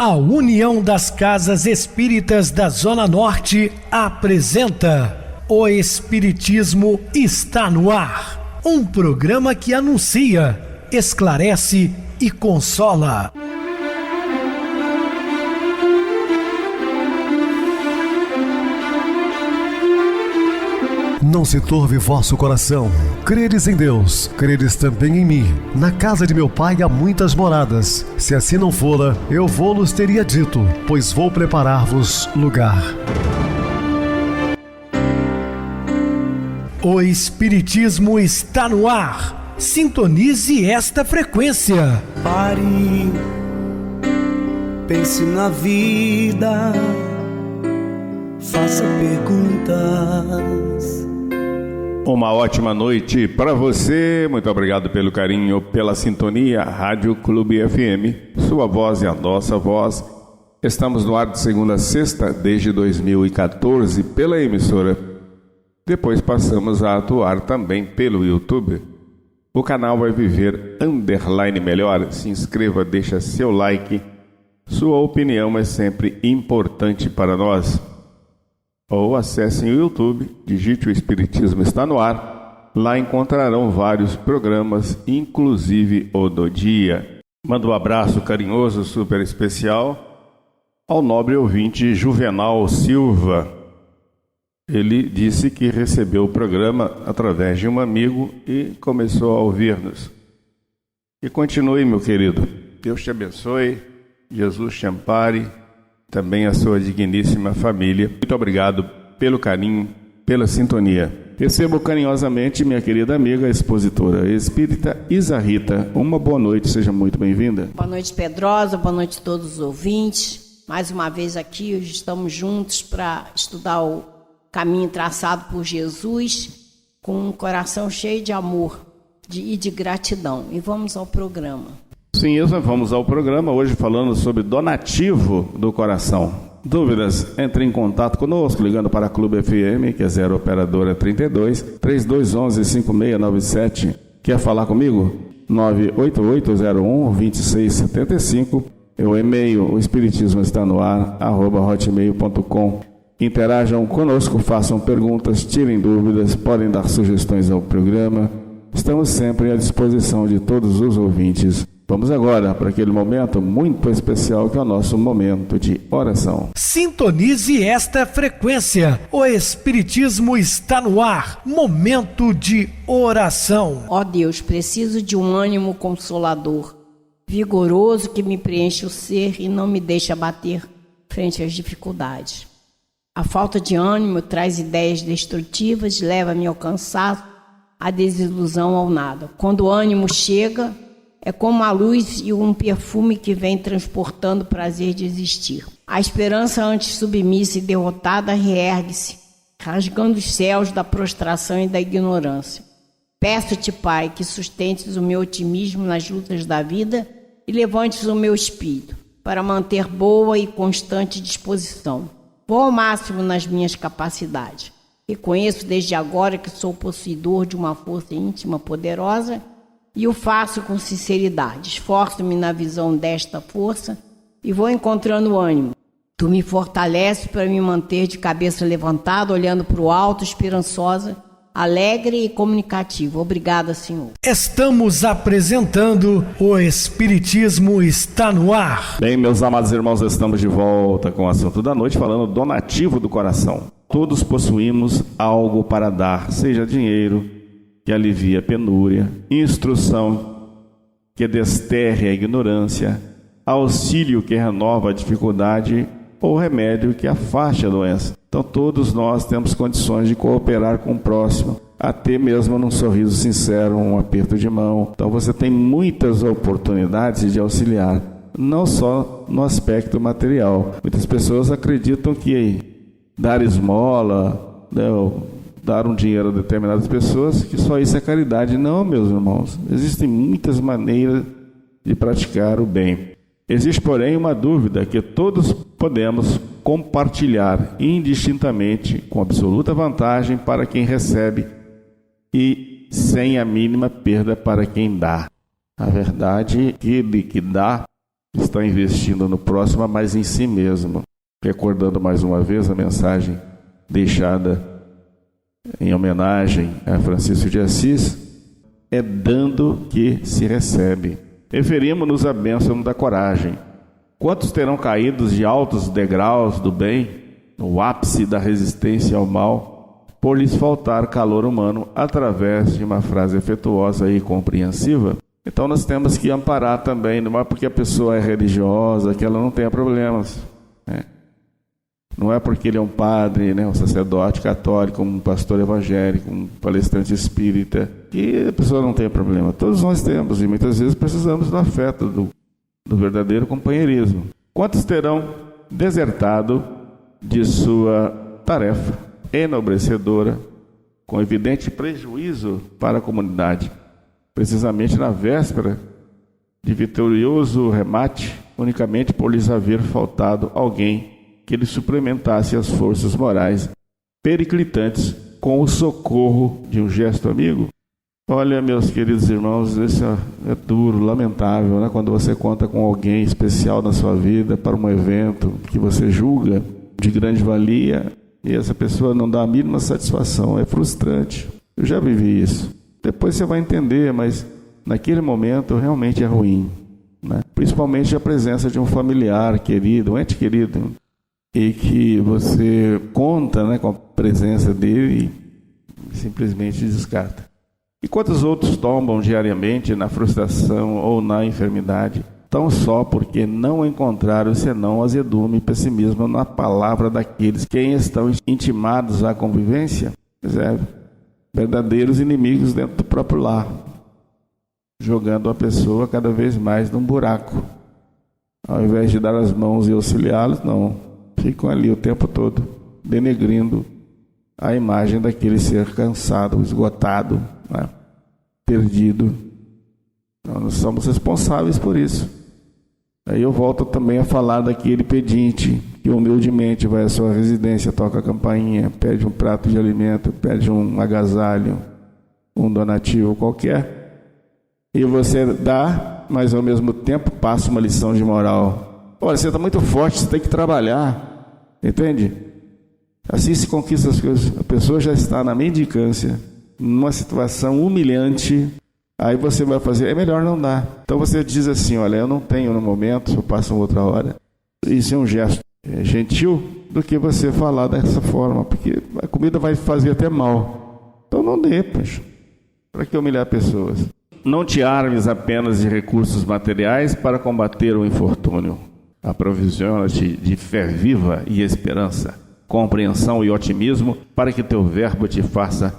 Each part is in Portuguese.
A União das Casas Espíritas da Zona Norte apresenta O Espiritismo está no ar, um programa que anuncia, esclarece e consola. Não se turve vosso coração. Credes em Deus, credes também em mim. Na casa de meu pai há muitas moradas. Se assim não fora, eu vou-los teria dito, pois vou preparar-vos lugar. O Espiritismo está no ar. Sintonize esta frequência. Pare, pense na vida, faça perguntas. Uma ótima noite para você, muito obrigado pelo carinho, pela sintonia. Rádio Clube FM, sua voz e a nossa voz. Estamos no ar de segunda a sexta, desde 2014, pela emissora. Depois passamos a atuar também pelo YouTube. O canal vai viver _melhor. Se inscreva, deixa seu like. Sua opinião é sempre importante para nós. Ou acessem o YouTube, digite O Espiritismo está no ar. Lá encontrarão vários programas, inclusive o do dia. Mando um abraço carinhoso, super especial, ao nobre ouvinte Juvenal Silva. Ele disse que recebeu o programa através de um amigo e começou a ouvir-nos. E continue, meu querido. Deus te abençoe, Jesus te ampare, também a sua digníssima família. Muito obrigado pelo carinho, pela sintonia. Recebo carinhosamente minha querida amiga, expositora espírita Isa Rita. Uma boa noite, seja muito bem-vinda. Boa noite, Pedrosa, boa noite a todos os ouvintes. Mais uma vez aqui, hoje estamos juntos para estudar o caminho traçado por Jesus, com um coração cheio de amor e de gratidão. E vamos ao programa. Sim, Isa, vamos ao programa, hoje falando sobre donativo do coração. Dúvidas? Entre em contato conosco, ligando para a Clube FM, que é 0 operadora 32 3211 5697. Quer falar comigo? 98801-2675. O e-mail, o espiritismo está no ar, @hotmail.com. Interajam conosco, façam perguntas, tirem dúvidas, podem dar sugestões ao programa. Estamos sempre à disposição de todos os ouvintes. Vamos agora para aquele momento muito especial que é o nosso momento de oração. Sintonize esta frequência. O Espiritismo está no ar. Momento de oração. Ó Deus, preciso de um ânimo consolador, vigoroso, que me preenche o ser e não me deixe abater frente às dificuldades. A falta de ânimo traz ideias destrutivas, leva-me ao cansaço, à desilusão, ao nada. Quando o ânimo chega, é como a luz e um perfume que vem transportando o prazer de existir. A esperança antes submissa e derrotada reergue-se, rasgando os céus da prostração e da ignorância. Peço-te, Pai, que sustentes o meu otimismo nas lutas da vida e levantes o meu espírito para manter boa e constante disposição. Vou ao máximo nas minhas capacidades. Reconheço desde agora que sou possuidor de uma força íntima poderosa e o faço com sinceridade. Esforço-me na visão desta força e vou encontrando ânimo. Tu me fortaleces para me manter de cabeça levantada, olhando para o alto, esperançosa, alegre e comunicativa. Obrigada, Senhor. Estamos apresentando O Espiritismo está no ar. Bem, meus amados irmãos, estamos de volta com o assunto da noite, falando donativo do coração. Todos possuímos algo para dar, seja dinheiro, que alivia a penúria, instrução que desterre a ignorância, auxílio que renova a dificuldade ou remédio que afaste a doença. Então todos nós temos condições de cooperar com o próximo, até mesmo num sorriso sincero, um aperto de mão. Então você tem muitas oportunidades de auxiliar, não só no aspecto material. Muitas pessoas acreditam que dar esmola, dar um dinheiro a determinadas pessoas, que só isso é caridade. Não, meus irmãos, existem muitas maneiras de praticar o bem. Existe, porém, uma dúvida que todos podemos compartilhar indistintamente, com absoluta vantagem para quem recebe e sem a mínima perda para quem dá. A verdade é que aquele que dá está investindo no próximo, mas em si mesmo. Recordando mais uma vez a mensagem deixada em homenagem a Francisco de Assis, é dando que se recebe. Referimos-nos à bênção da coragem. Quantos terão caído de altos degraus do bem, no ápice da resistência ao mal, por lhes faltar calor humano através de uma frase afetuosa e compreensiva? Então nós temos que amparar também, não é porque a pessoa é religiosa que ela não tenha problemas, né? Não é porque ele é um padre, né, um sacerdote católico, um pastor evangélico, um palestrante espírita, que a pessoa não tenha problema. Todos nós temos, e muitas vezes precisamos do afeto, do verdadeiro companheirismo. Quantos terão desertado de sua tarefa enobrecedora, com evidente prejuízo para a comunidade, precisamente na véspera de vitorioso remate, unicamente por lhes haver faltado alguém que lhe suplementasse as forças morais periclitantes com o socorro de um gesto amigo? Olha, meus queridos irmãos, isso é duro, lamentável, né? Quando você conta com alguém especial na sua vida para um evento que você julga de grande valia e essa pessoa não dá a mínima satisfação, é frustrante. Eu já vivi isso. Depois você vai entender, mas naquele momento realmente é ruim, né? Principalmente a presença de um familiar querido, um ente querido, e que você conta, né, com a presença dele e simplesmente descarta. E quantos outros tombam diariamente na frustração ou na enfermidade, tão só porque não encontraram senão azedume e pessimismo na palavra daqueles que estão intimados à convivência? Verdadeiros inimigos dentro do próprio lar, jogando a pessoa cada vez mais num buraco. Ao invés de dar as mãos e auxiliá-los, não. Ficam ali o tempo todo, denegrindo a imagem daquele ser cansado, esgotado, né? Perdido. Nós somos responsáveis por isso. Aí eu volto também a falar daquele pedinte que humildemente vai à sua residência, toca a campainha, pede um prato de alimento, pede um agasalho, um donativo qualquer, e você dá, mas ao mesmo tempo passa uma lição de moral. Olha, você está muito forte, você tem que trabalhar. Entende? Assim se conquista as coisas. A pessoa já está na mendicância, numa situação humilhante. Aí você vai fazer, é melhor não dar. Então você diz assim, olha, eu não tenho no momento, eu passo outra hora. Isso é um gesto gentil do que você falar dessa forma, porque a comida vai fazer até mal. Então não dê, poxa. Para que humilhar pessoas? Não te armes apenas de recursos materiais para combater o infortúnio. Aprovisiona-te de fé viva e esperança, compreensão e otimismo, para que teu verbo te faça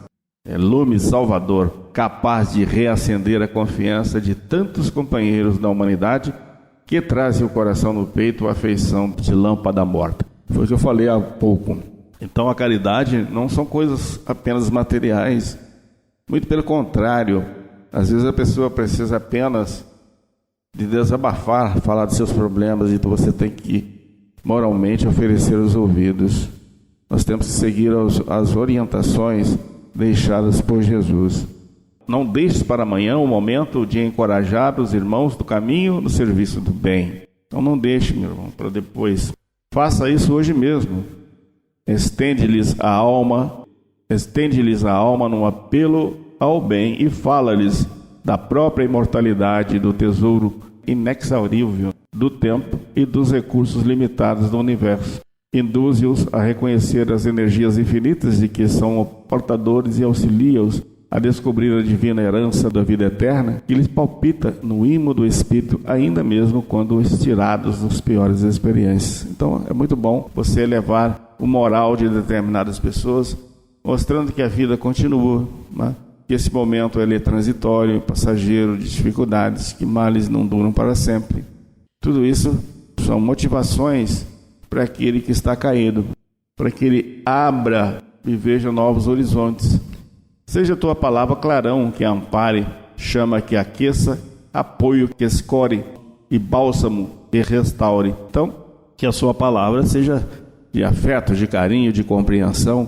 lume salvador, capaz de reacender a confiança de tantos companheiros da humanidade que trazem o coração no peito a afeição de lâmpada morta. Foi o que eu falei há pouco. Então a caridade não são coisas apenas materiais, muito pelo contrário. Às vezes a pessoa precisa apenas de desabafar, falar dos seus problemas, então você tem que moralmente oferecer os ouvidos. Nós temos que seguir as orientações deixadas por Jesus. Não deixes para amanhã o momento de encorajar os irmãos do caminho no serviço do bem. Então não deixe, meu irmão, para depois. Faça isso hoje mesmo. Estende-lhes a alma num apelo ao bem e fala-lhes da própria imortalidade, do tesouro inexaurível do tempo e dos recursos limitados do universo. Induze-os a reconhecer as energias infinitas de que são portadores e auxilia-os a descobrir a divina herança da vida eterna que lhes palpita no imo do Espírito, ainda mesmo quando estirados das piores experiências. Então é muito bom você elevar o moral de determinadas pessoas, mostrando que a vida continua, né? Que esse momento ele é transitório, passageiro, de dificuldades, que males não duram para sempre. Tudo isso são motivações para aquele que está caído, para que ele abra e veja novos horizontes. Seja a tua palavra clarão que ampare, chama que aqueça, apoio que escore e bálsamo que restaure. Então, que a sua palavra seja de afeto, de carinho, de compreensão,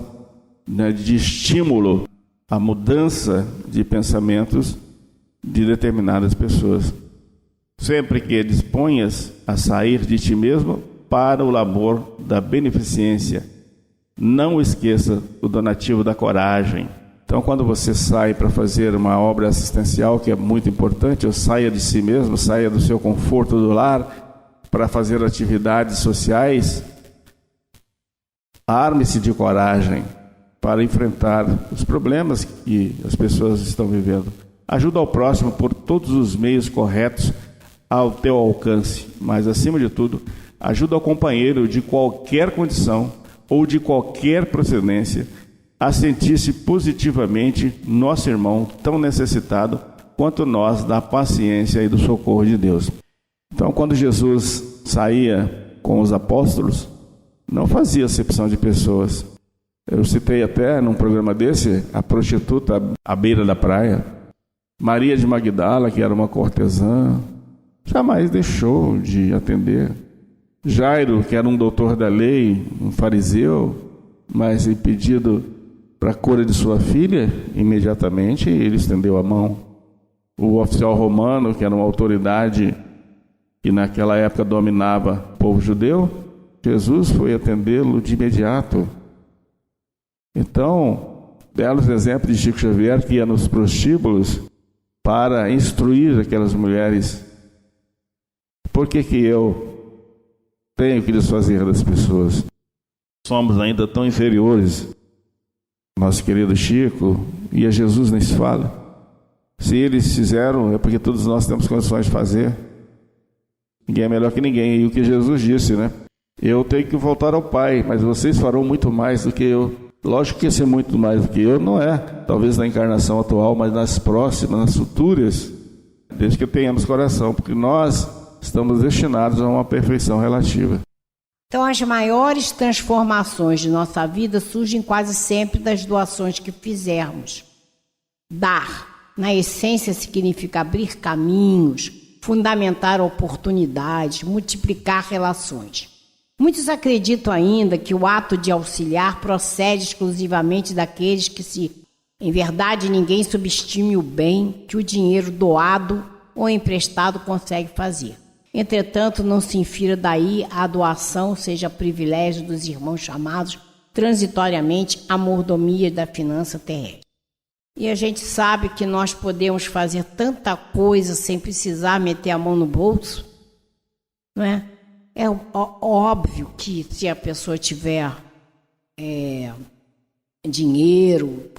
né, de estímulo à mudança de pensamentos de determinadas pessoas. sempre que disponhas a sair de ti mesmo para o labor da beneficência. Não esqueça o donativo da coragem. Então, quando você sai para fazer uma obra assistencial, que é muito importante, ou saia de si mesmo, saia do seu conforto do lar para fazer atividades sociais, arme-se de coragem para enfrentar os problemas que as pessoas estão vivendo. Ajuda ao próximo por todos os meios corretos ao teu alcance, mas, acima de tudo, ajuda ao companheiro de qualquer condição ou de qualquer procedência a sentir-se positivamente nosso irmão tão necessitado quanto nós da paciência e do socorro de Deus. Então, quando Jesus saía com os apóstolos, não fazia acepção de pessoas. Eu citei até num programa desse a prostituta à beira da praia, Maria de Magdala, que era uma cortesã, jamais deixou de atender. Jairo, que era um doutor da lei, um fariseu, mas em pedido para a cura de sua filha, imediatamente ele estendeu a mão. O oficial romano, que era uma autoridade que naquela época dominava o povo judeu, Jesus foi atendê-lo de imediato. Então, belos exemplos de Chico Xavier, que ia nos prostíbulos para instruir aquelas mulheres. Por que eu tenho que desfazer das pessoas? Somos ainda tão inferiores. Nosso querido Chico, e a Jesus nem se fala. Se eles fizeram, é porque todos nós temos condições de fazer. Ninguém é melhor que ninguém. E o que Jesus disse, né? Eu tenho que voltar ao Pai, mas vocês farão muito mais do que eu. Lógico que esse muito mais do que eu não é, talvez na encarnação atual, mas nas próximas, nas futuras, desde que tenhamos coração, porque nós estamos destinados a uma perfeição relativa. Então, as maiores transformações de nossa vida surgem quase sempre das doações que fizermos. Dar, na essência, significa abrir caminhos, fundamentar oportunidades, multiplicar relações. Muitos acreditam ainda que o ato de auxiliar procede exclusivamente daqueles que, se em verdade ninguém subestime o bem que o dinheiro doado ou emprestado consegue fazer. Entretanto, não se infira daí a doação seja privilégio dos irmãos chamados transitoriamente à mordomia da finança terrestre. E a gente sabe que nós podemos fazer tanta coisa sem precisar meter a mão no bolso, não é? É óbvio que se a pessoa tiver dinheiro,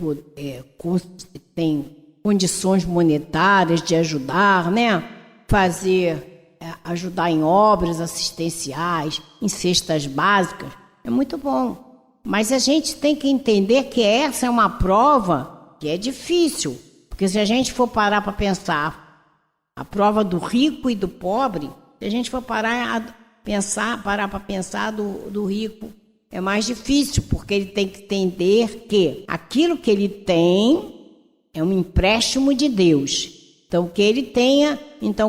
tem condições monetárias de ajudar, né? Ajudar em obras assistenciais, em cestas básicas, é muito bom. Mas a gente tem que entender que essa é uma prova que é difícil, porque se a gente for parar para pensar a prova do rico e do pobre, se a gente for parar para pensar do rico, é mais difícil, porque ele tem que entender que aquilo que ele tem é um empréstimo de Deus. Então, que ele tenha,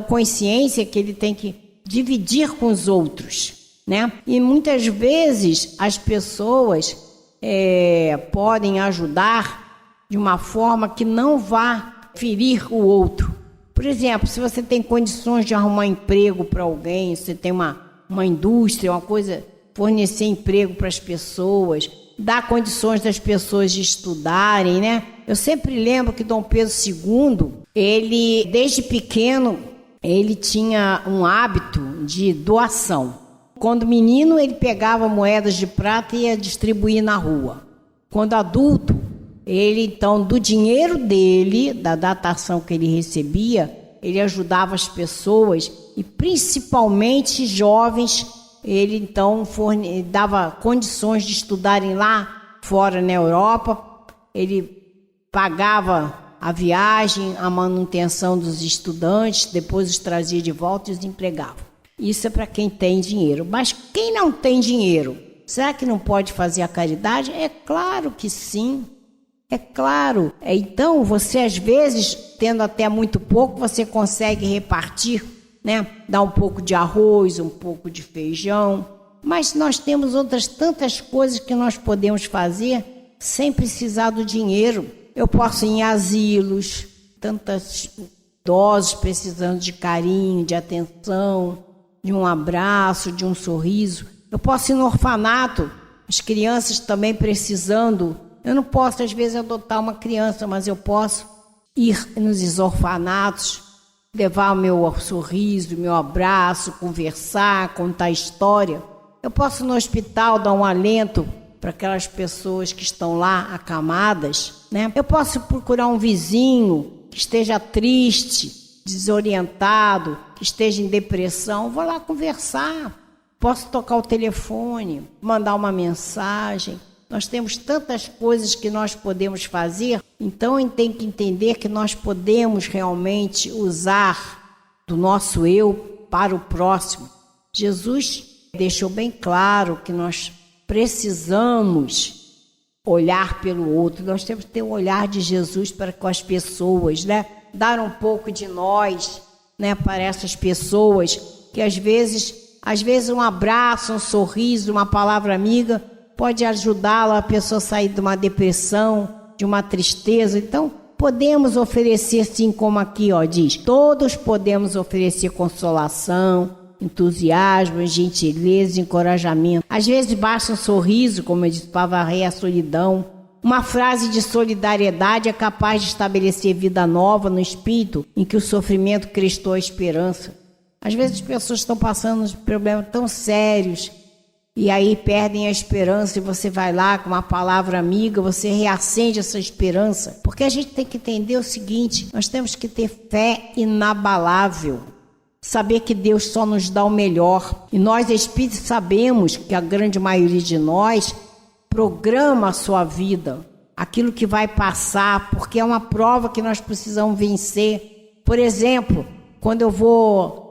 consciência que ele tem que dividir com os outros, né? E muitas vezes as pessoas podem ajudar de uma forma que não vá ferir o outro. Por exemplo, se você tem condições de arrumar emprego para alguém, você tem uma indústria, uma coisa, fornecer emprego para as pessoas, dar condições das pessoas de estudarem, né? Eu sempre lembro que Dom Pedro II, ele, desde pequeno, ele tinha um hábito de doação. Quando menino, ele pegava moedas de prata e ia distribuir na rua. Quando adulto, ele, então, do dinheiro dele, da datação que ele recebia, ele ajudava as pessoas e principalmente jovens. Ele, então, dava condições de estudarem lá fora na Europa. Ele pagava a viagem, a manutenção dos estudantes, depois os trazia de volta e os empregava. Isso é para quem tem dinheiro. Mas quem não tem dinheiro, será que não pode fazer a caridade? É claro que sim. É claro. Então, você às vezes, tendo até muito pouco, você consegue repartir, né? Dar um pouco de arroz, um pouco de feijão. Mas nós temos outras tantas coisas que nós podemos fazer sem precisar do dinheiro. Eu posso ir em asilos, tantas idosos precisando de carinho, de atenção, de um abraço, de um sorriso. Eu posso ir no orfanato, as crianças também precisando. Eu não posso, às vezes, adotar uma criança, mas eu posso ir nos orfanatos, levar o meu sorriso, o meu abraço, conversar, contar história. Eu posso ir no hospital dar um alento para aquelas pessoas que estão lá acamadas, né? Eu posso procurar um vizinho que esteja triste, desorientado, que esteja em depressão. Vou lá conversar. Posso tocar o telefone, mandar uma mensagem. Nós temos tantas coisas que nós podemos fazer, então tem que entender que nós podemos realmente usar do nosso eu para o próximo. Jesus deixou bem claro que nós precisamos olhar pelo outro, nós temos que ter o olhar de Jesus para com as pessoas, né? Dar um pouco de nós, né, para essas pessoas que às vezes um abraço, um sorriso, uma palavra amiga pode ajudá-la, a pessoa a sair de uma depressão, de uma tristeza. Então, podemos oferecer, sim, como aqui, diz, todos podemos oferecer consolação, entusiasmo, gentileza, encorajamento. Às vezes basta um sorriso, como eu disse, para varrer a solidão. Uma frase de solidariedade é capaz de estabelecer vida nova no espírito em que o sofrimento crestou a esperança. Às vezes as pessoas estão passando por problemas tão sérios e aí perdem a esperança, e você vai lá com uma palavra amiga, você reacende essa esperança. Porque a gente tem que entender o seguinte: nós temos que ter fé inabalável, saber que Deus só nos dá o melhor. E nós, espíritos, sabemos que a grande maioria de nós programa a sua vida, aquilo que vai passar, porque é uma prova que nós precisamos vencer. Por exemplo, quando eu vou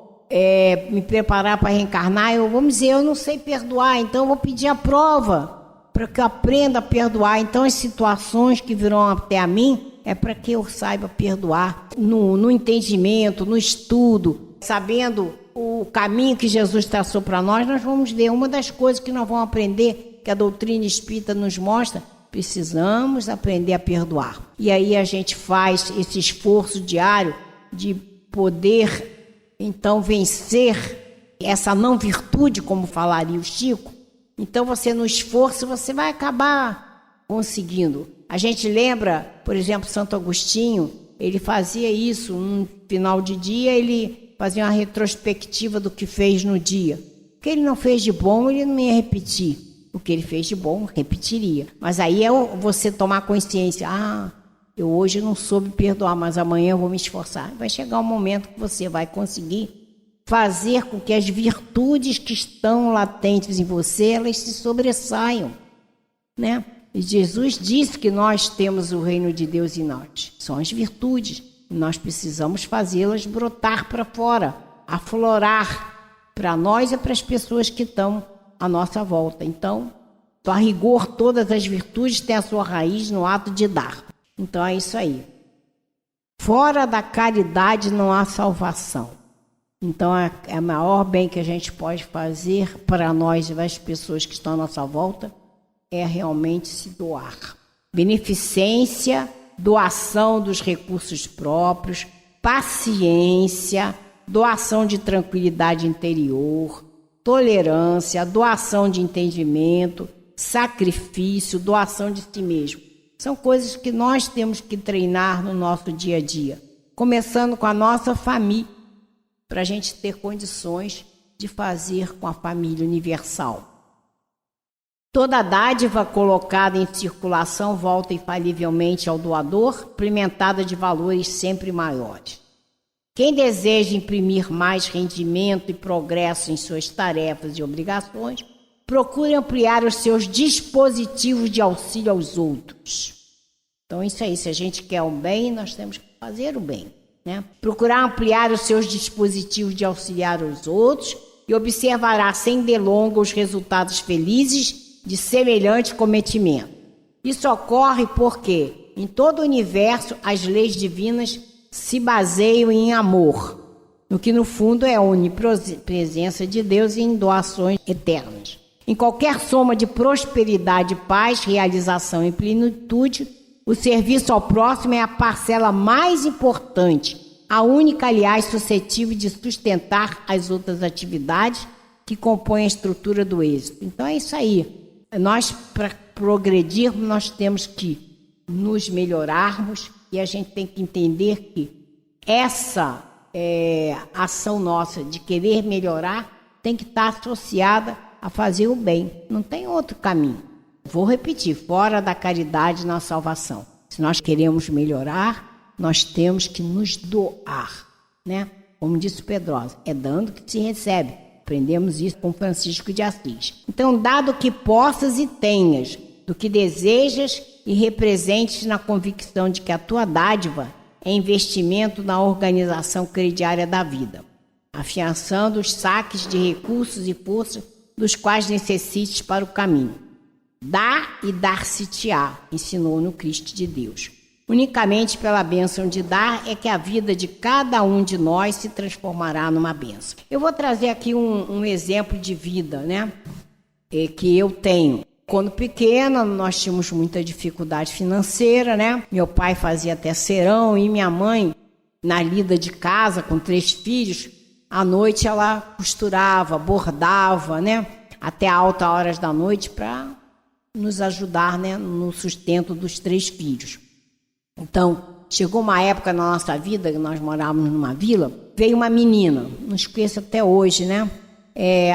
me preparar para reencarnar, vamos dizer, eu não sei perdoar, então eu vou pedir a prova para que eu aprenda a perdoar. Então as situações que virão até a mim é para que eu saiba perdoar no entendimento, no estudo, sabendo o caminho que Jesus traçou para nós. Nós vamos ver uma das coisas que nós vamos aprender, que a doutrina espírita nos mostra: precisamos aprender a perdoar. E aí a gente faz esse esforço diário de poder então vencer essa não virtude, como falaria o Chico. Então você, no esforço, você vai acabar conseguindo. A gente lembra, por exemplo, Santo Agostinho, ele fazia isso, no final de dia ele fazia uma retrospectiva do que fez no dia. O que ele não fez de bom, ele não ia repetir. O que ele fez de bom, repetiria. Mas aí é você tomar consciência: eu hoje não soube perdoar, mas amanhã eu vou me esforçar. Vai chegar um momento que você vai conseguir fazer com que as virtudes que estão latentes em você, elas se sobressaiam, né? E Jesus disse que nós temos o reino de Deus em nós. São as virtudes. E nós precisamos fazê-las brotar para fora, aflorar para nós e para as pessoas que estão à nossa volta. Então, a rigor, todas as virtudes têm a sua raiz no ato de dar. Então é isso aí. Fora da caridade não há salvação. Então é o maior bem que a gente pode fazer para nós e as pessoas que estão à nossa volta é realmente se doar. Beneficência, doação dos recursos próprios, paciência, doação de tranquilidade interior, tolerância, doação de entendimento, sacrifício, doação de si mesmo. São coisas que nós temos que treinar no nosso dia a dia, começando com a nossa família, para a gente ter condições de fazer com a família universal. Toda dádiva colocada em circulação volta infalivelmente ao doador, complementada de valores sempre maiores. Quem deseja imprimir mais rendimento e progresso em suas tarefas e obrigações, procure ampliar os seus dispositivos de auxílio aos outros. Então, isso aí, se a gente quer o bem, nós temos que fazer o bem, né? Procurar ampliar os seus dispositivos de auxiliar os outros e observará sem delonga os resultados felizes de semelhante cometimento. Isso ocorre porque, em todo o universo, as leis divinas se baseiam em amor, no que no fundo é a onipresença de Deus e em doações eternas. Em qualquer soma de prosperidade, paz, realização e plenitude, o serviço ao próximo é a parcela mais importante, a única, aliás, suscetível de sustentar as outras atividades que compõem a estrutura do êxito. Então é isso aí. Nós, para progredirmos, nós temos que nos melhorarmos e a gente tem que entender que essa ação nossa de querer melhorar tem que estar associada a fazer o bem. Não tem outro caminho. Vou repetir, fora da caridade na salvação. Se nós queremos melhorar, nós temos que nos doar, né? Como disse o Pedrosa, é dando que se recebe. Aprendemos isso com Francisco de Assis. Então, dado que possas e tenhas, do que desejas e representes na convicção de que a tua dádiva é investimento na organização crediária da vida, afiançando os saques de recursos e forças dos quais necessites para o caminho. Dá e dar-se-te-á, ensinou no Cristo de Deus. Unicamente pela bênção de dar é que a vida de cada um de nós se transformará numa bênção. Eu vou trazer aqui um exemplo de vida, né? Que eu tenho. Quando pequena, nós tínhamos muita dificuldade financeira, né? Meu pai fazia tecelão e minha mãe, na lida de casa com 3 filhos, à noite ela costurava, bordava, né? Até altas horas da noite para nos ajudar, né? No sustento dos 3 filhos. Então, chegou uma época na nossa vida, que nós morávamos numa vila, veio uma menina, não esqueço até hoje, né?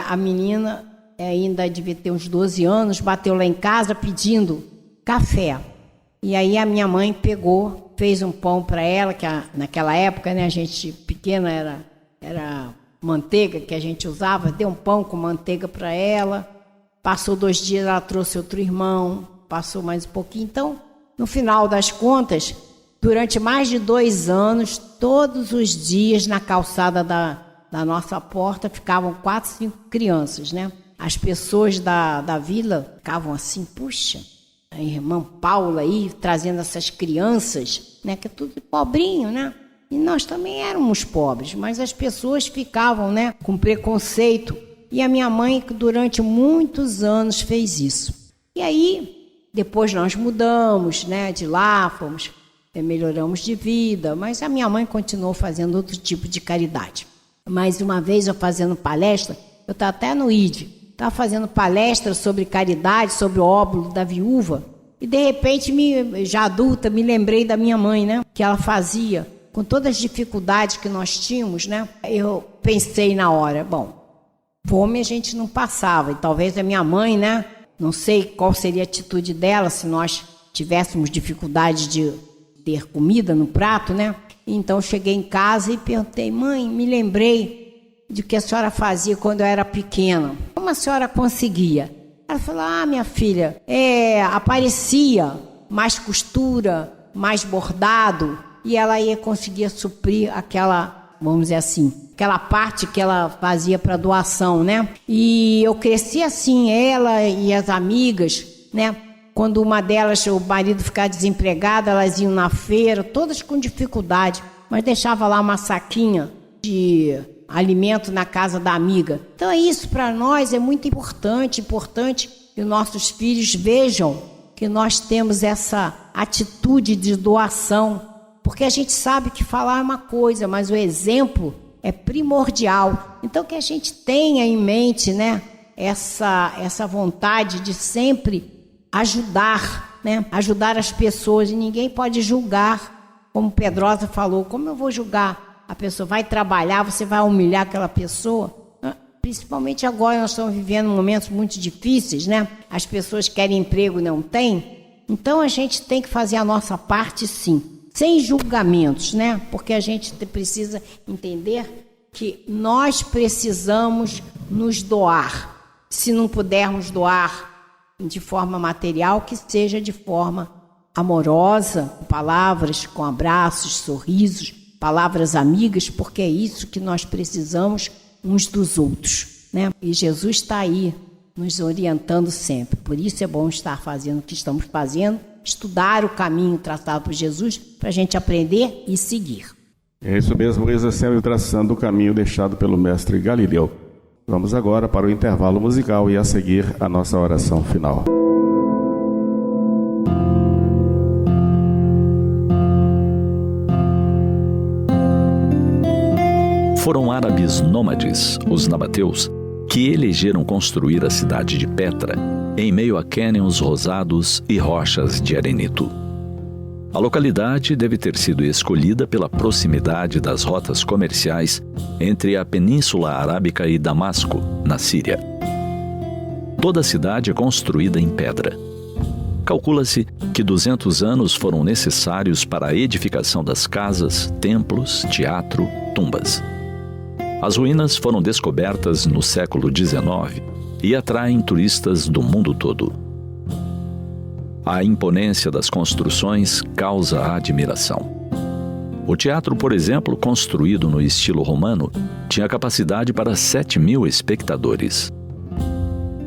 A menina ainda devia ter uns 12 anos, bateu lá em casa pedindo café. E aí a minha mãe pegou, fez um pão para ela, que naquela época, né, a gente pequena era manteiga que a gente usava, deu um pão com manteiga para ela. Passou 2 dias, ela trouxe outro irmão, passou mais um pouquinho. Então, no final das contas, durante mais de 2 anos, todos os dias na calçada da nossa porta ficavam 4, 5 crianças, né? As pessoas da vila ficavam assim, puxa, a irmã Paula aí trazendo essas crianças, né? Que é tudo pobrinho, né? E nós também éramos pobres, mas as pessoas ficavam, né? Com preconceito. E a minha mãe, durante muitos anos, fez isso. E aí, depois nós mudamos, né? De lá, melhoramos de vida, mas a minha mãe continuou fazendo outro tipo de caridade. Mais uma vez, eu fazendo palestra, eu estava até no ID, estava fazendo palestra sobre caridade, sobre o óbolo da viúva, e de repente, já adulta, me lembrei da minha mãe, né? Que ela fazia, com todas as dificuldades que nós tínhamos, né? Eu pensei na hora, bom, fome a gente não passava, e talvez a minha mãe, né? Não sei qual seria a atitude dela se nós tivéssemos dificuldade de ter comida no prato, né? Então, cheguei em casa e perguntei, mãe, me lembrei de que a senhora fazia quando eu era pequena. Como a senhora conseguia? Ela falou, minha filha, aparecia mais costura, mais bordado, e ela ia conseguir suprir aquela, vamos dizer assim, aquela parte que ela fazia para doação, né? E eu cresci assim, ela e as amigas, né? Quando uma delas, o marido ficava desempregado, elas iam na feira, todas com dificuldade, mas deixava lá uma saquinha de alimento na casa da amiga. Então isso para nós é muito importante que os nossos filhos vejam que nós temos essa atitude de doação, porque a gente sabe que falar é uma coisa, mas o exemplo é primordial. Então que a gente tenha em mente, né, essa vontade de sempre ajudar, né, ajudar as pessoas, e ninguém pode julgar, como Pedrosa falou, como eu vou julgar? A pessoa vai trabalhar, você vai humilhar aquela pessoa? Principalmente agora, nós estamos vivendo momentos muito difíceis, né? As pessoas querem emprego e não têm. Então, a gente tem que fazer a nossa parte, sim. Sem julgamentos, né? Porque a gente precisa entender que nós precisamos nos doar. Se não pudermos doar de forma material, que seja de forma amorosa, com palavras, com abraços, sorrisos, palavras amigas, porque é isso que nós precisamos uns dos outros, né? E Jesus está aí nos orientando sempre. Por isso é bom estar fazendo o que estamos fazendo, estudar o caminho traçado por Jesus, para a gente aprender e seguir. É isso mesmo, exercendo e traçando o caminho deixado pelo mestre Galileu. Vamos agora para o intervalo musical e a seguir a nossa oração final. Foram árabes nômades, os nabateus, que elegeram construir a cidade de Petra, em meio a cânions rosados e rochas de arenito. A localidade deve ter sido escolhida pela proximidade das rotas comerciais entre a Península Arábica e Damasco, na Síria. Toda a cidade é construída em pedra. Calcula-se que 200 anos foram necessários para a edificação das casas, templos, teatro, tumbas. As ruínas foram descobertas no século XIX e atraem turistas do mundo todo. A imponência das construções causa admiração. O teatro, por exemplo, construído no estilo romano, tinha capacidade para 7.000 espectadores.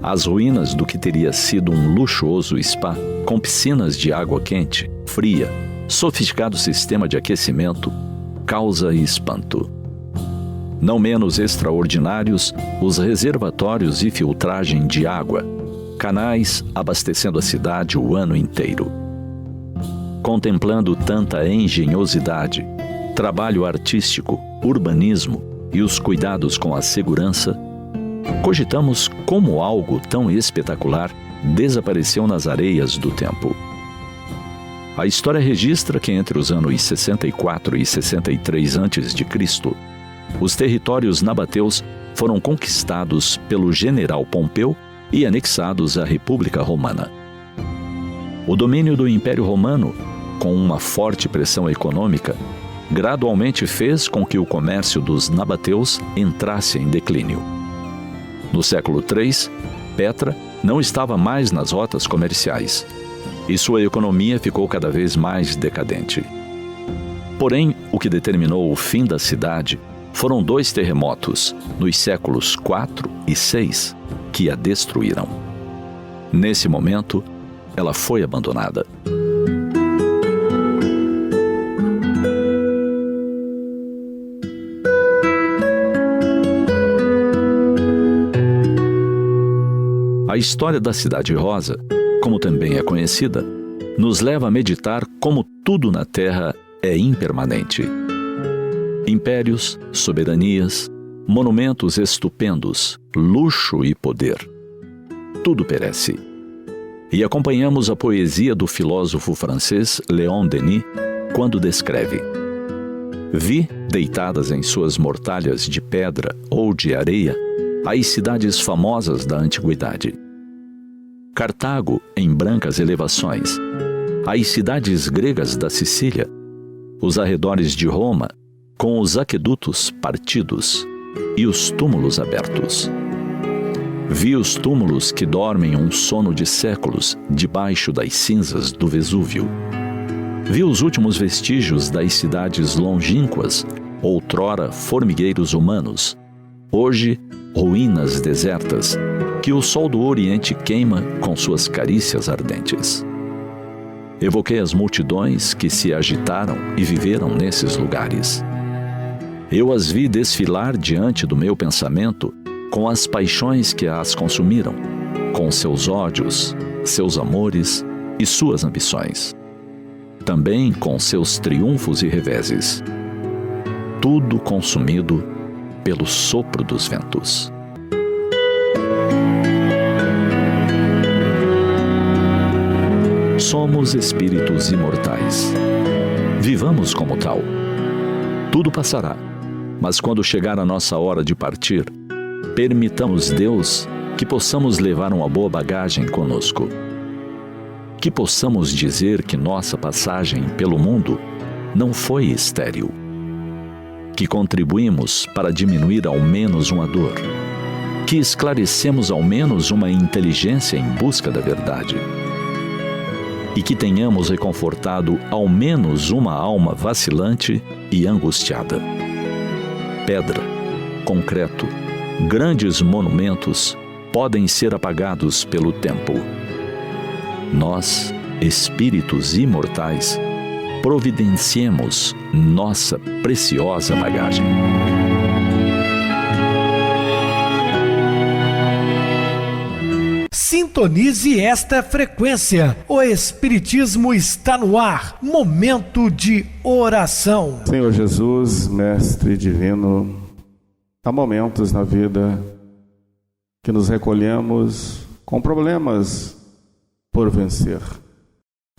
As ruínas do que teria sido um luxuoso spa, com piscinas de água quente, fria, sofisticado sistema de aquecimento, causa espanto. Não menos extraordinários, os reservatórios e filtragem de água, canais abastecendo a cidade o ano inteiro. Contemplando tanta engenhosidade, trabalho artístico, urbanismo e os cuidados com a segurança, cogitamos como algo tão espetacular desapareceu nas areias do tempo. A história registra que entre os anos 64 e 63 a.C., os territórios nabateus foram conquistados pelo general Pompeu e anexados à República Romana. O domínio do Império Romano, com uma forte pressão econômica, gradualmente fez com que o comércio dos nabateus entrasse em declínio. No século III, Petra não estava mais nas rotas comerciais e sua economia ficou cada vez mais decadente. Porém, o que determinou o fim da cidade foram 2 terremotos, nos séculos IV e VI, que a destruíram. Nesse momento, ela foi abandonada. A história da Cidade Rosa, como também é conhecida, nos leva a meditar como tudo na Terra é impermanente. Impérios, soberanias, monumentos estupendos, luxo e poder. Tudo perece. E acompanhamos a poesia do filósofo francês Léon Denis quando descreve: vi, deitadas em suas mortalhas de pedra ou de areia, as cidades famosas da antiguidade. Cartago em brancas elevações, as cidades gregas da Sicília, os arredores de Roma, com os aquedutos partidos e os túmulos abertos. Vi os túmulos que dormem um sono de séculos debaixo das cinzas do Vesúvio. Vi os últimos vestígios das cidades longínquas, outrora formigueiros humanos, hoje ruínas desertas, que o sol do Oriente queima com suas carícias ardentes. Evoquei as multidões que se agitaram e viveram nesses lugares. Eu as vi desfilar diante do meu pensamento com as paixões que as consumiram, com seus ódios, seus amores e suas ambições. Também com seus triunfos e reveses. Tudo consumido pelo sopro dos ventos. Somos espíritos imortais. Vivamos como tal. Tudo passará. Mas quando chegar a nossa hora de partir, permitamos Deus que possamos levar uma boa bagagem conosco. Que possamos dizer que nossa passagem pelo mundo não foi estéril. Que contribuímos para diminuir ao menos uma dor. Que esclarecemos ao menos uma inteligência em busca da verdade. E que tenhamos reconfortado ao menos uma alma vacilante e angustiada. Pedra, concreto, grandes monumentos podem ser apagados pelo tempo. Nós, espíritos imortais, providenciemos nossa preciosa bagagem. Sintonize esta frequência. O Espiritismo está no ar. Momento de oração. Senhor Jesus, Mestre Divino, Há momentos na vida que nos recolhemos com problemas por vencer.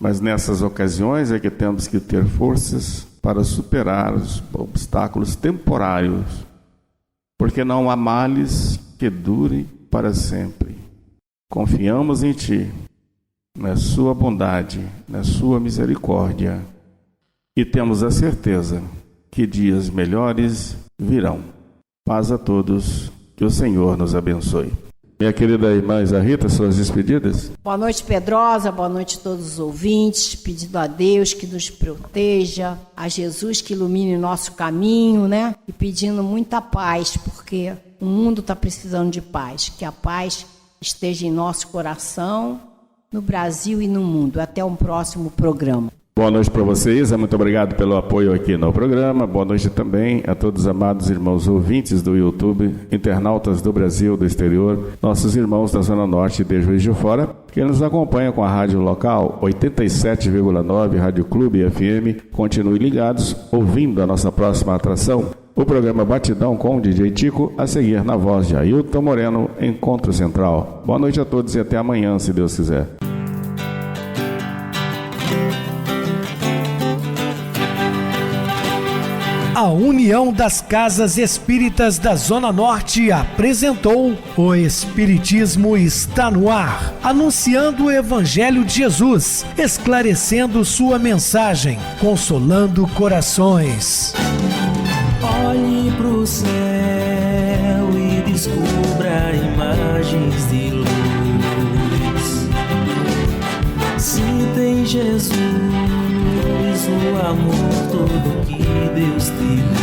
Mas nessas ocasiões é que temos que ter forças para superar os obstáculos temporários, porque não há males que durem para sempre. Confiamos em Ti, na Sua bondade, na Sua misericórdia, e temos a certeza que dias melhores virão. Paz a todos, que o Senhor nos abençoe. Minha querida irmã Isa Rita, suas despedidas. Boa noite, Pedrosa, boa noite a todos os ouvintes, pedindo a Deus que nos proteja, a Jesus que ilumine o nosso caminho, né? E pedindo muita paz, porque o mundo está precisando de paz, que a paz esteja em nosso coração, no Brasil e no mundo. Até um próximo programa. Boa noite para você, Isa. Muito obrigado pelo apoio aqui no programa. Boa noite também a todos os amados irmãos ouvintes do YouTube, internautas do Brasil, do exterior, nossos irmãos da Zona Norte de Juiz de Fora, que nos acompanham com a rádio local 87,9 Rádio Clube FM. Continue ligados, ouvindo a nossa próxima atração, o programa Batidão com o DJ Tico, a seguir na voz de Ailton Moreno, Encontro Central. Boa noite a todos e até amanhã, se Deus quiser. A União das Casas Espíritas da Zona Norte apresentou O Espiritismo Está no Ar, anunciando o Evangelho de Jesus, esclarecendo sua mensagem, consolando corações. Olhe pro céu e descubra imagens de luz. Sinta em Jesus o amor todo que Deus te deu.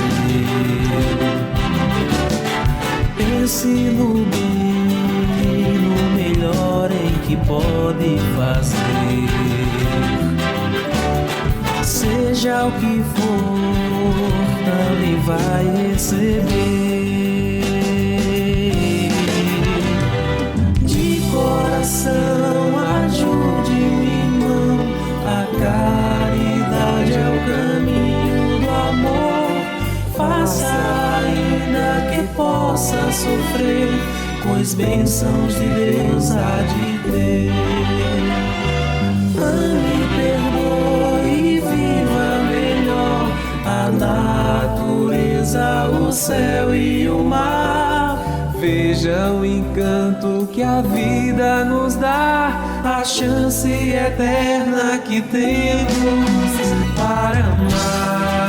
Pense no bem, no melhor em que pode fazer. Seja o que for, também vai receber. De coração, ajude-me, irmão, a caridade é o caminho do amor. Faça ainda que possa sofrer, pois bênçãos de Deus há de ter. Ame, perdoe e viva melhor a natureza, o céu e o mar. Veja o encanto que a vida nos dá, a chance eterna que temos para amar.